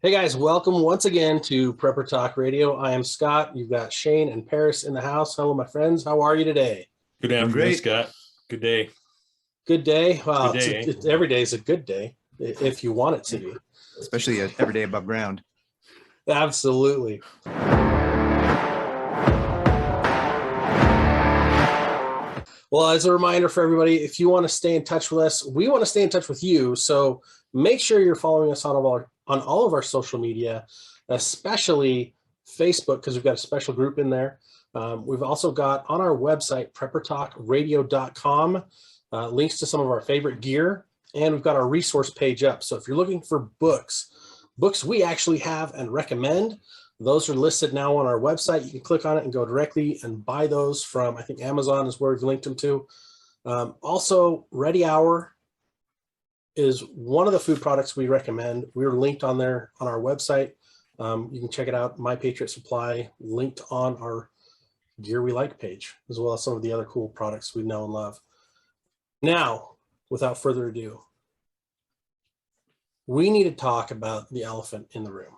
Hey guys, welcome once again to Prepper Talk Radio. I am Scott. You've got Shane and Paris in the house. Hello, my friends. How are you today? Good afternoon, Scott. Good day. Good day. Well, Good day. every day is a good day if you want it to be. Especially every day above ground. Absolutely. Well, as a reminder for everybody, if you want to stay in touch with us, we want to stay in touch with you. So make sure you're following us on all of our social media, especially Facebook, because we've got a special group in there. We've also got on our website, preppertalkradio.com, links to some of our favorite gear, and we've got our resource page up. So if you're looking for books we actually have and recommend, those are listed now on our website. You can click on it and go directly and buy those from, I think Amazon is where we've linked them to. Also, Ready Hour is one of the food products we recommend. We're linked on there on our website. You can check it out, My Patriot Supply, linked on our Gear We Like page, as well as some of the other cool products we know and love. Now, without further ado, we need to talk about the elephant in the room.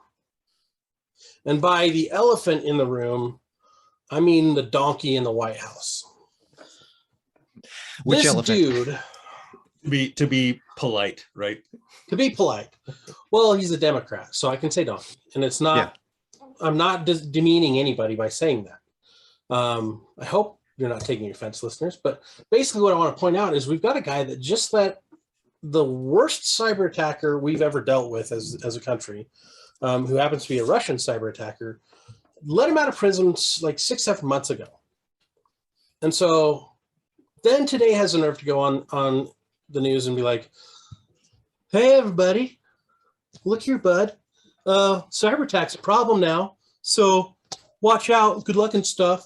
And by the elephant in the room, I mean the donkey in the White House. Which this elephant? Dude, To be polite, right? to be polite, well, he's a Democrat, so I can say donkey. And it's not, I'm not demeaning anybody by saying that. I hope you're not taking offense, listeners. But basically what I want to point out is we've got a guy that just let the worst cyber attacker we've ever dealt with as a country, who happens to be a Russian cyber attacker, let him out of prison like 6-7 months ago. And so then today has the nerve to go on the news and be like, hey, everybody, look here, bud. Cyber attack's a problem now. So watch out. Good luck and stuff.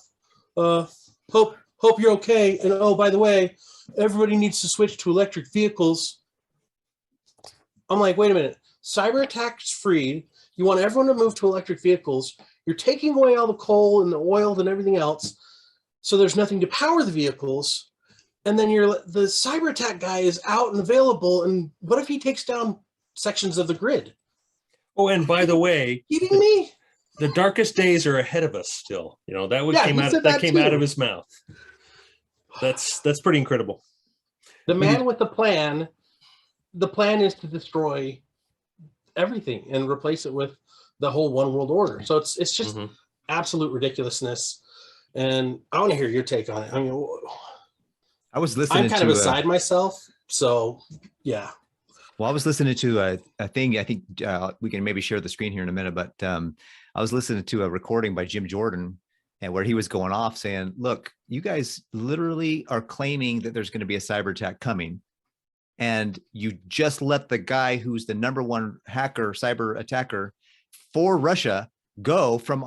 Hope you're okay. And oh, by the way, everybody needs to switch to electric vehicles. I'm like, wait a minute. Cyber attacks freed. You want everyone to move to electric vehicles. You're taking away all the coal and the oil and everything else. So there's nothing to power the vehicles. And then the cyber attack guy is out and available. And what if he takes down sections of the grid? Oh, and by the way, kidding me? The darkest days are ahead of us still. You know, that came out of his mouth. That's pretty incredible. The man with the plan is to destroy everything and replace it with the whole one world order. So it's just absolute ridiculousness. And I want to hear your take on it. I mean, I was listening. I'm kind of beside myself. So yeah. Well, I was listening to a thing. I think we can maybe share the screen here in a minute, but I was listening to a recording by Jim Jordan, and where he was going off saying, look, you guys literally are claiming that there's going to be a cyber attack coming. And you just let the guy who's the number one hacker, cyber attacker for Russia go from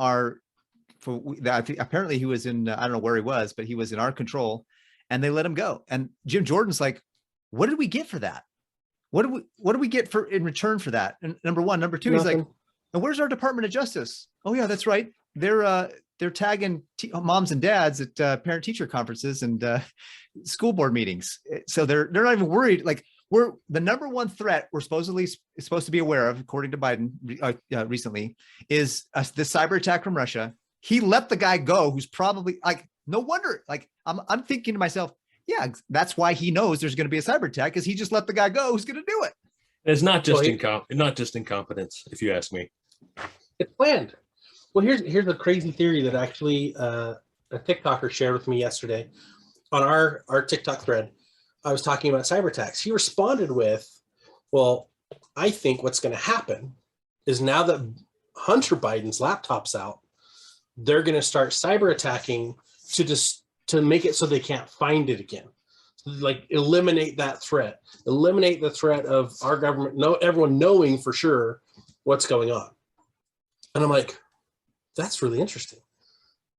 apparently he was in, I don't know where he was, but he was in our control, and they let him go. And Jim Jordan's like, what did we get for that? What do we get in return for that? And number one, number two, he's like, and where's our Department of Justice? Oh yeah, that's right. They're tagging moms and dads at parent-teacher conferences and school board meetings. So they're not even worried. Like, we're the number one threat we're supposed to be aware of, according to Biden recently, is the cyber attack from Russia. He let the guy go, who's probably like, no wonder. Like, I'm thinking to myself, yeah, that's why he knows there's going to be a cyber attack, because he just let the guy go who's going to do it. It's not just incompetence, if you ask me. It's planned. Well, here's a crazy theory that actually a TikToker shared with me yesterday on our TikTok thread. I was talking about cyber attacks. He responded with, well, I think what's going to happen is now that Hunter Biden's laptop's out, they're going to start cyber attacking to make it so they can't find it again. Like, eliminate that threat, eliminate the threat of our government, everyone knowing for sure what's going on. And I'm like, that's really interesting.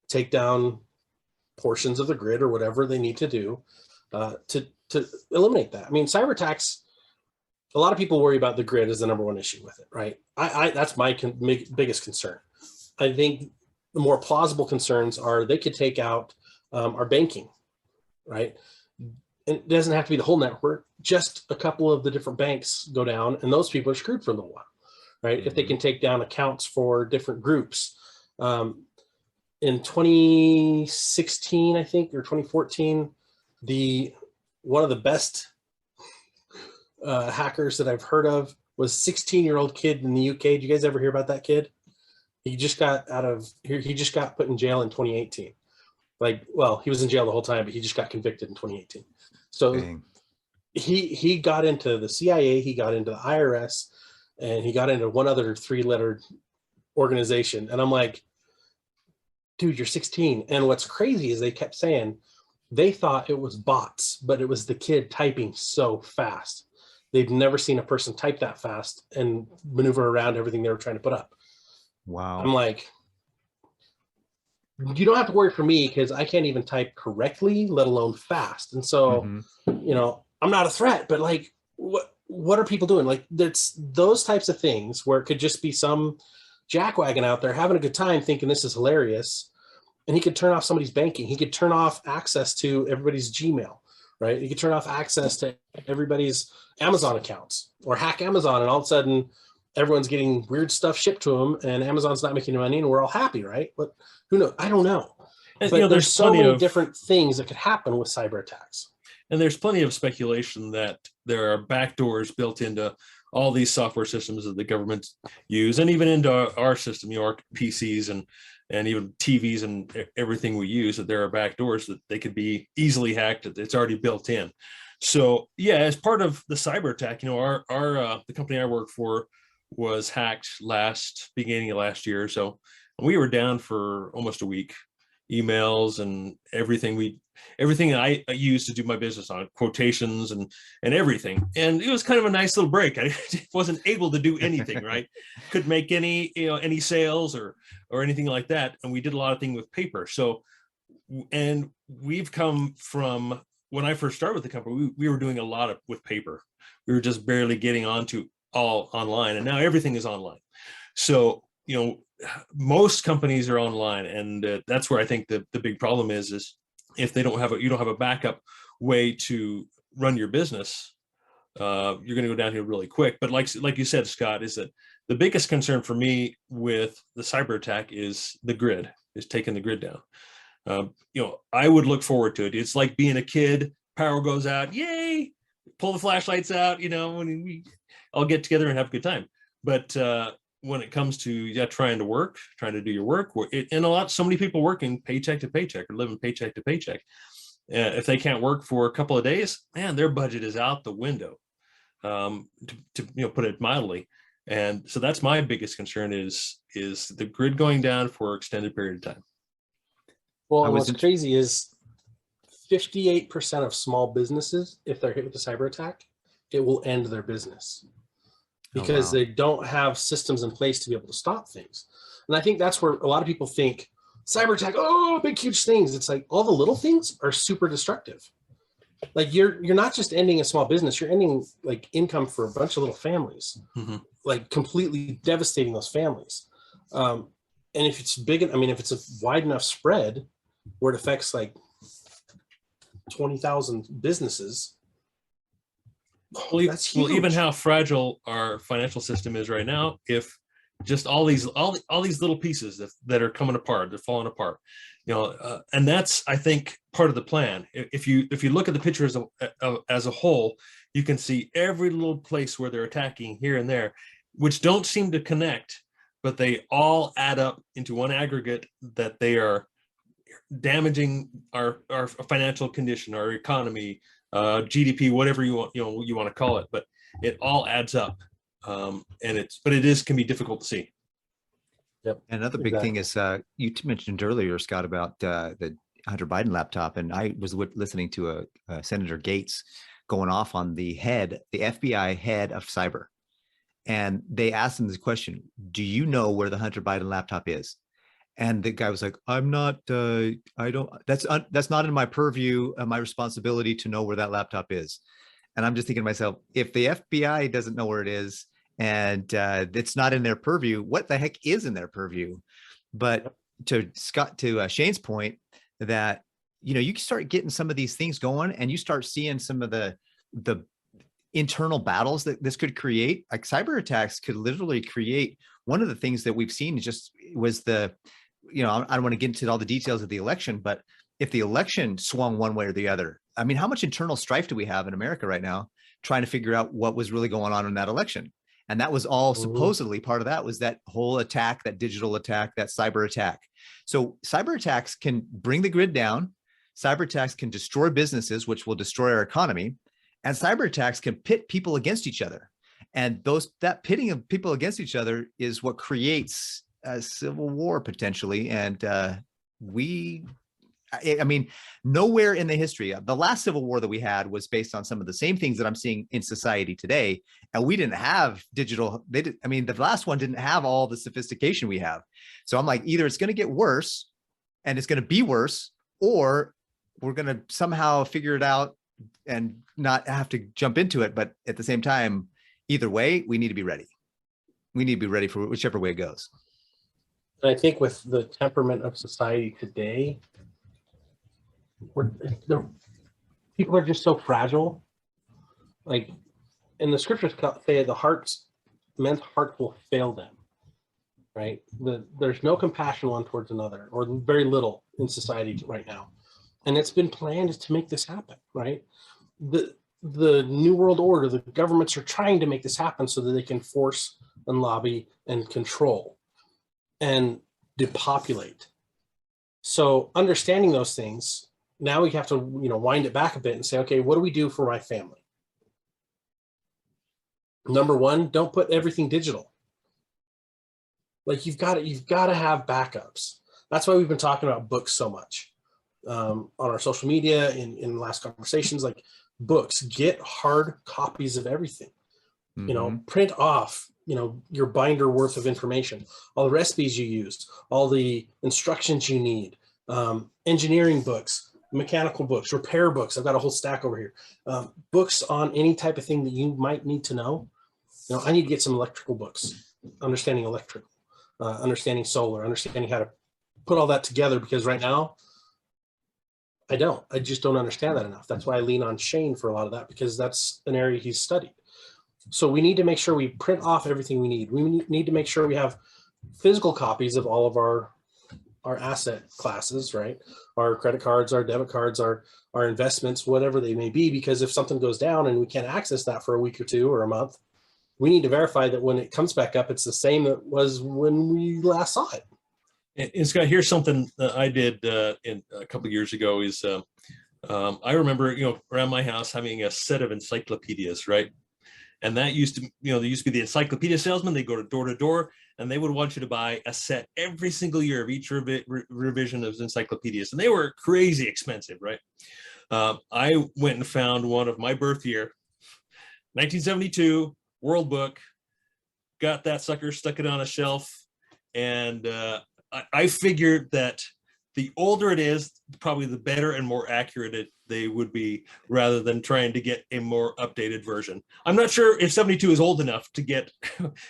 Take down portions of the grid or whatever they need to do to eliminate that. I mean, cyber attacks, a lot of people worry about the grid as the number one issue with it, right? That's my biggest concern. I think the more plausible concerns are they could take out our banking, right? And it doesn't have to be the whole network. Just a couple of the different banks go down, and those people are screwed for a little while, right? If they can take down accounts for different groups. In 2016, I think, or 2014, one of the best hackers that I've heard of was 16-year-old kid in the UK. Did you guys ever hear about that kid? He just got put in jail in 2018. Like, well, he was in jail the whole time, but he just got convicted in 2018. So Dang. he got into the CIA, he got into the IRS, and he got into one other 3-lettered organization. And I'm like, dude, you're 16. And what's crazy is they kept saying they thought it was bots, but it was the kid typing so fast. They've never seen a person type that fast and maneuver around everything they were trying to put up. Wow. I'm like, you don't have to worry for me because I can't even type correctly, let alone fast. And so, I'm not a threat, but like, what are people doing? Like, that's those types of things where it could just be some jackwagon out there having a good time thinking this is hilarious. And he could turn off somebody's banking. He could turn off access to everybody's Gmail, right? He could turn off access to everybody's Amazon accounts or hack Amazon. And all of a sudden everyone's getting weird stuff shipped to them and Amazon's not making any money and we're all happy, right? But who knows? I don't know. And, but there's so many different things that could happen with cyber attacks. And there's plenty of speculation that there are backdoors built into all these software systems that the government use, and even into our system, our PCs and even TVs and everything we use, that there are backdoors that they could be easily hacked. It's already built in. So yeah, as part of the cyber attack, the company I work for was hacked beginning of last year. So we were down for almost a week. Emails and everything I use to do my business on, quotations and everything. And it was kind of a nice little break. I wasn't able to do anything, right? Couldn't make any sales or anything like that. And we did a lot of things with paper. So, and we've come from, when I first started with the company, we were doing a lot with paper. We were just barely getting onto all online, and now everything is online. So, most companies are online, and that's where I think the big problem is if you don't have a backup way to run your business, you're going to go downhill really quick. But like you said, Scott, is that the biggest concern for me with the cyber attack is taking the grid down. I would look forward to it. It's like being a kid, power goes out, yay, pull the flashlights out, when we all get together and have a good time. But when it comes to trying to do your work, and so many people working paycheck to paycheck or living paycheck to paycheck. If they can't work for a couple of days, man, their budget is out the window, to put it mildly. And so that's my biggest concern is the grid going down for an extended period of time. Well, what's crazy is 58% of small businesses, if they're hit with a cyber attack, it will end their business. Because they don't have systems in place to be able to stop things. And I think that's where a lot of people think cyber attack, big, huge things. It's like all the little things are super destructive. Like you're not just ending a small business, you're ending like income for a bunch of little families, like completely devastating those families. And if it's if it's a wide enough spread where it affects like 20,000 businesses, that's huge. Well, even how fragile our financial system is right now, if just all these little pieces that are coming apart, they're falling apart, and that's, I think, part of the plan. If you look at the picture as a whole, you can see every little place where they're attacking here and there, which don't seem to connect, but they all add up into one aggregate that they are damaging our financial condition, our economy, GDP, whatever you want to call it, but it all adds up, and it can be difficult to see. Yep. Another big thing is you mentioned earlier, Scott, about the Hunter Biden laptop, and I was listening to a Senator Gates going off on the FBI head of cyber, and they asked him this question: "Do you know where the Hunter Biden laptop is?" And the guy was like, "I'm not. I don't. That's not in my purview, my responsibility to know where that laptop is." And I'm just thinking to myself, if the FBI doesn't know where it is, and it's not in their purview, what the heck is in their purview? But to Shane's point, that you start getting some of these things going, and you start seeing some of the internal battles that this could create. Like cyber attacks could literally create. One of the things that we've seen just was I don't want to get into all the details of the election, but if the election swung one way or the other, I mean, how much internal strife do we have in America right now trying to figure out what was really going on in that election? And that was all supposedly part of that was that whole attack, that digital attack, that cyber attack. So cyber attacks can bring the grid down. Cyber attacks can destroy businesses, which will destroy our economy. And cyber attacks can pit people against each other. And that pitting of people against each other is what creates a civil war potentially. And I mean, nowhere in the history, the last civil war that we had was based on some of the same things that I'm seeing in society today. And we didn't have digital. The last one didn't have all the sophistication we have. So I'm like, either it's going to get worse and it's going to be worse, or we're going to somehow figure it out and not have to jump into it. But at the same time, either way, we need to be ready. We need to be ready for whichever way it goes. And I think with the temperament of society today, people are just so fragile. Like in the scriptures say, men's heart will fail them. Right? There's no compassion one towards another, or very little in society right now. And it's been planned to make this happen, right? The New World Order, the governments are trying to make this happen so that they can force and lobby and control and depopulate. So understanding those things, now we have to, wind it back a bit and say, okay, what do we do for my family? Number one, don't put everything digital. Like you've got to have backups. That's why we've been talking about books so much on our social media in last conversations. Like books, get hard copies of everything. Print off your binder worth of information, all the recipes you used, all the instructions you need, engineering books, mechanical books, repair books. I've got a whole stack over here. Books on any type of thing that you might need to know. I need to get some electrical books, understanding electrical, understanding solar, understanding how to put all that together, because right now I just don't understand that enough. That's why I lean on Shane for a lot of that, because that's an area he's studied. So we need to make sure we print off everything we need. We need to make sure we have physical copies of all of our asset classes, right? Our credit cards, our debit cards, our investments, whatever they may be, because if something goes down and we can't access that for a week or two or a month, we need to verify that when it comes back up, it's the same that was when we last saw it. And Scott, here's something that I did in a couple of years ago is I remember, around my house having a set of encyclopedias, right? And that used to, there used to be the encyclopedia salesman. They go to door, and they would want you to buy a set every single year of each revision of encyclopedias. And they were crazy expensive, right? I went and found one of my birth year, 1972, World Book, got that sucker, stuck it on a shelf. And I figured that the older it is, probably the better and more accurate they would be, rather than trying to get a more updated version. I'm not sure if 72 is old enough to get,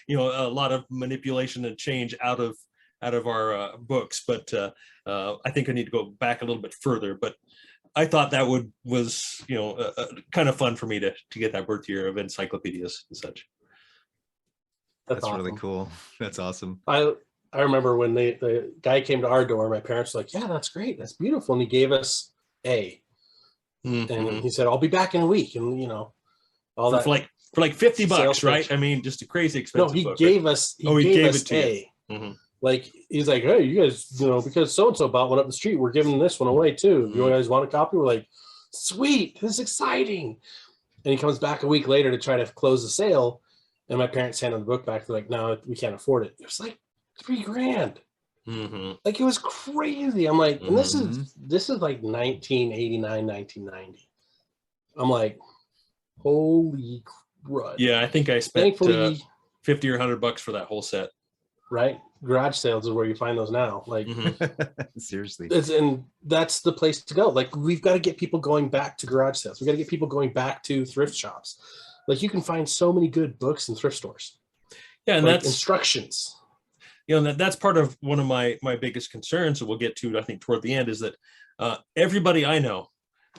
a lot of manipulation and change out of our books, but I think I need to go back a little bit further. But I thought that was kind of fun for me to get that birth year of encyclopedias and such. That's awesome. Really cool. That's awesome. I remember when the guy came to our door, my parents were like, yeah, that's great. That's beautiful. And he gave us A. Mm-hmm. And he said, I'll be back in a week. And, all that. For like $50, right? I mean, just a crazy expensive book. No, he book, gave right? us, he gave us A. Mm-hmm. Like, he's like, hey, you guys, because so-and-so bought one up the street, we're giving this one away too. Mm-hmm. You guys want a copy? We're like, sweet, this is exciting. And he comes back a week later to try to close the sale. And my parents handed the book back. They're like, no, we can't afford it. It was like $3,000. Mm-hmm. Like, it was crazy. I'm like, and this is like 1989, 1990. I'm like, holy crud. Yeah, I think I spent $50 or $100 for that whole set. Right? Garage sales is where you find those now. Like, seriously. And that's the place to go. Like, we've got to get people going back to garage sales. We've got to get people going back to thrift shops. Like, you can find so many good books in thrift stores. Yeah, and that's instructions. That's part of one of my biggest concerns that we'll get to, I think, toward the end, is that everybody I know,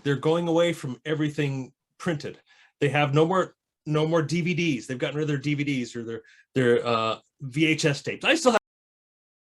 they're going away from everything printed. They have no more no more DVDs. They've gotten rid of their DVDs or their VHS tapes. I still have